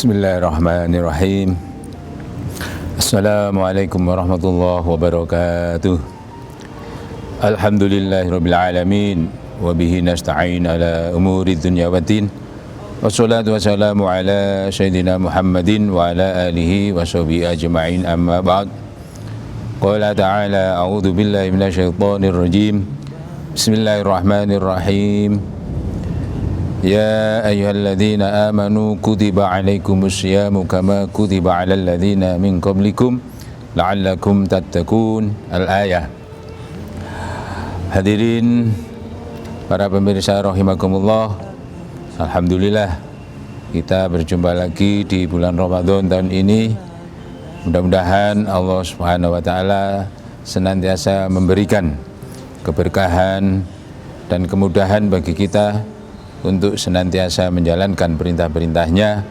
Bismillahirrahmanirrahim. Assalamualaikum warahmatullahi wabarakatuh. Alhamdulillahirabbil alamin wa bihi nasta'in ala umuri dunya waddin. Wassalatu wassalamu ala sayyidina Muhammadin wa ala alihi wa sahbihi ajma'in, amma ba'd. Qala ta'ala a'udzu billahi minasyaitonir rajim. Bismillahirrahmanirrahim. Ya ayyuhalladzina amanu kutiba alaikumus syiyamu kama kutiba alal ladzina min qablikum la'allakum tattaqun. Al-ayah. Hadirin para pemirsa rahimakumullah, alhamdulillah kita berjumpa lagi di bulan Ramadan tahun ini. Mudah-mudahan Allah Subhanahu wa taala senantiasa memberikan keberkahan dan kemudahan bagi kita untuk senantiasa menjalankan perintah-perintahnya,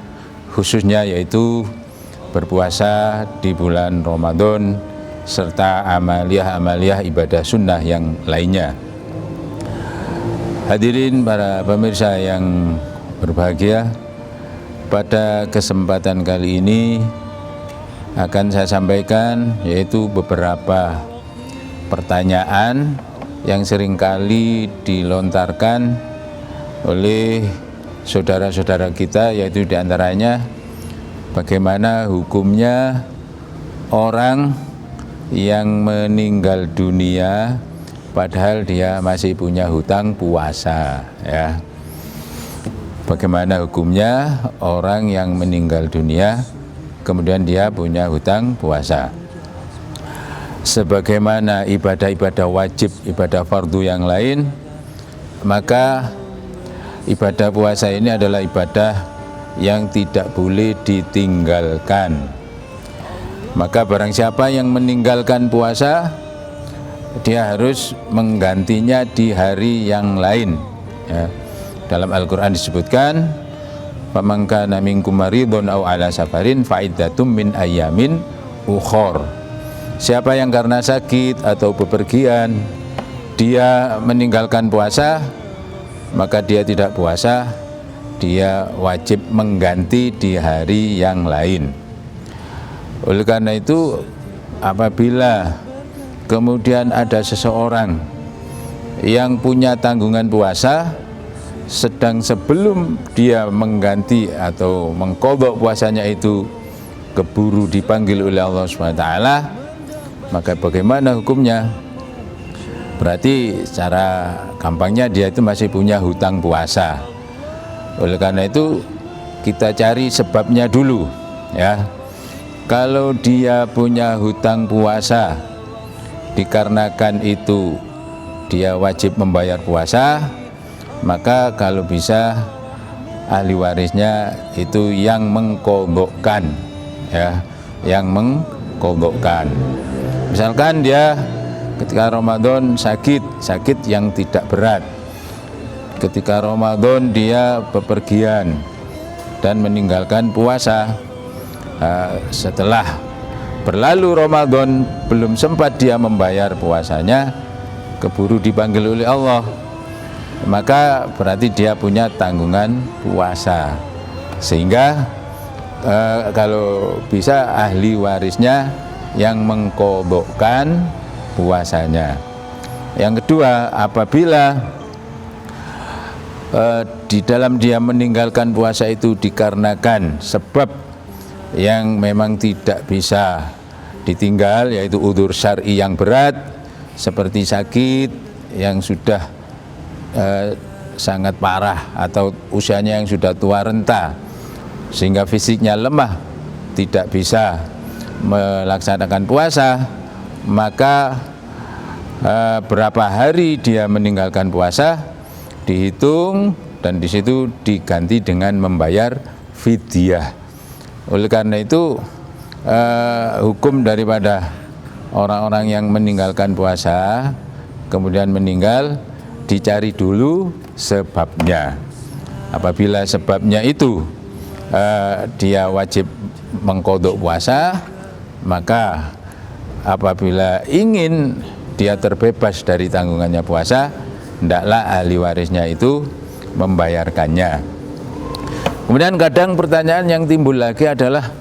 khususnya yaitu berpuasa di bulan Ramadan serta amaliyah-amaliyah ibadah sunnah yang lainnya. Hadirin para pemirsa yang berbahagia, pada kesempatan kali ini akan saya sampaikan yaitu beberapa pertanyaan yang seringkali dilontarkan oleh saudara-saudara kita, yaitu diantaranya bagaimana hukumnya orang yang meninggal dunia padahal dia masih punya hutang puasa, ya. Bagaimana hukumnya orang yang meninggal dunia kemudian dia punya hutang puasa? Sebagaimana ibadah-ibadah wajib, ibadah fardu yang lain, maka ibadah puasa ini adalah ibadah yang tidak boleh ditinggalkan. Maka barang siapa yang meninggalkan puasa, dia harus menggantinya di hari yang lain, ya. Dalam Al-Quran disebutkan, faman kana minkum maridun aw ala safarin fa iddatum min ayyamin ukhor. Siapa yang karena sakit atau bepergian dia meninggalkan puasa, maka dia tidak puasa, dia wajib mengganti di hari yang lain. Oleh karena itu, apabila kemudian ada seseorang yang punya tanggungan puasa, sedang sebelum dia mengganti atau mengqadha puasanya itu keburu dipanggil oleh Allah SWT, maka bagaimana hukumnya? Berarti secara gampangnya dia itu masih punya hutang puasa. Oleh karena itu kita cari sebabnya dulu, ya. Kalau dia punya hutang puasa dikarenakan itu dia wajib membayar puasa, maka kalau bisa ahli warisnya itu yang mengqadhakan, ya, yang mengqadhakan. Misalkan dia ketika Ramadan sakit yang tidak berat, ketika Ramadan dia bepergian dan meninggalkan puasa, setelah berlalu Ramadan belum sempat dia membayar puasanya, keburu dipanggil oleh Allah, maka berarti dia punya tanggungan puasa. Sehingga kalau bisa ahli warisnya yang mengqadhakan puasanya. Yang kedua, apabila di dalam dia meninggalkan puasa itu dikarenakan sebab yang memang tidak bisa ditinggal, yaitu udzur syar'i yang berat seperti sakit yang sudah sangat parah atau usianya yang sudah tua renta sehingga fisiknya lemah, tidak bisa melaksanakan puasa, maka berapa hari dia meninggalkan puasa dihitung dan di situ diganti dengan membayar fidyah. Oleh karena itu hukum daripada orang-orang yang meninggalkan puasa kemudian meninggal, dicari dulu sebabnya. Apabila sebabnya itu dia wajib mengqadha puasa, maka apabila ingin dia terbebas dari tanggungannya puasa, hendaklah ahli warisnya itu membayarkannya. Kemudian kadang pertanyaan yang timbul lagi adalah,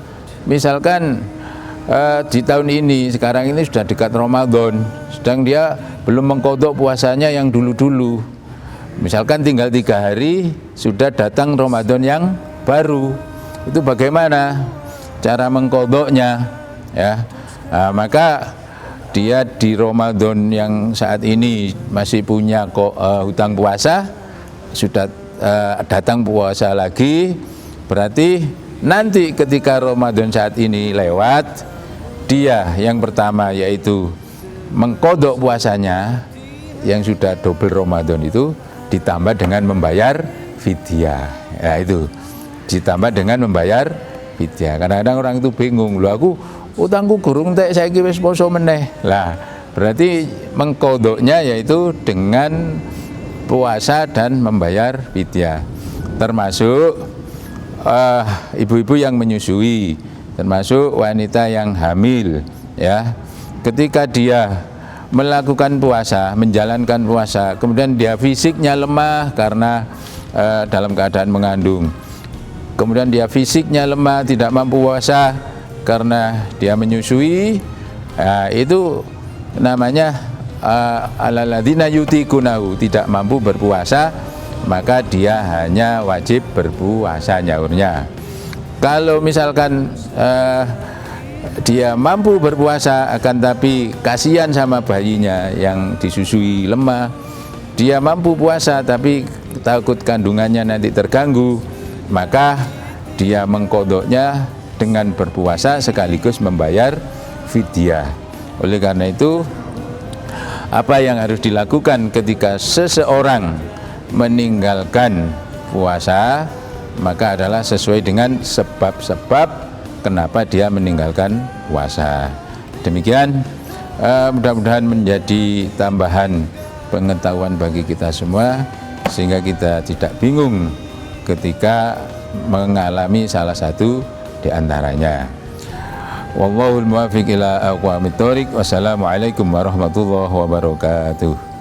misalkan di tahun ini, sekarang ini sudah dekat Ramadan, sedang dia belum mengqadha puasanya yang dulu-dulu. Misalkan tinggal 3 hari sudah datang Ramadan yang baru, itu bagaimana cara mengqadhanya ya? Nah, maka dia di Ramadan yang saat ini masih punya hutang puasa, sudah datang puasa lagi, berarti nanti ketika Ramadan saat ini lewat, dia yang pertama yaitu mengqadha puasanya yang sudah double Ramadan itu ditambah dengan membayar fidyah. Ya itu, ditambah dengan membayar fidyah. Kadang-kadang orang itu bingung, loh aku utangku gurung tek saiki wis poso meneh. Lah, berarti mengqadhanya yaitu dengan puasa dan membayar fidyah. Termasuk ibu-ibu yang menyusui, termasuk wanita yang hamil ya. Ketika dia melakukan puasa, menjalankan puasa, kemudian dia fisiknya lemah karena dalam keadaan mengandung, kemudian dia fisiknya lemah, tidak mampu puasa karena dia menyusui, itu namanya alalladzina yutiqunahu, tidak mampu berpuasa, maka dia hanya wajib berpuasa nyaurnya. Kalau misalkan dia mampu berpuasa akan tapi kasihan sama bayinya yang disusui lemah, dia mampu puasa tapi takut kandungannya nanti terganggu, maka dia mengqadhanya dengan berpuasa sekaligus membayar fidyah. Oleh karena itu, apa yang harus dilakukan ketika seseorang meninggalkan puasa, maka adalah sesuai dengan sebab-sebab kenapa dia meninggalkan puasa. Demikian, mudah-mudahan menjadi tambahan pengetahuan bagi kita semua, sehingga kita tidak bingung ketika mengalami salah satu di antaranya. Wallahul muwaffiq ila aqwamit thoriq. Wassalamualaikum warahmatullahi wabarakatuh.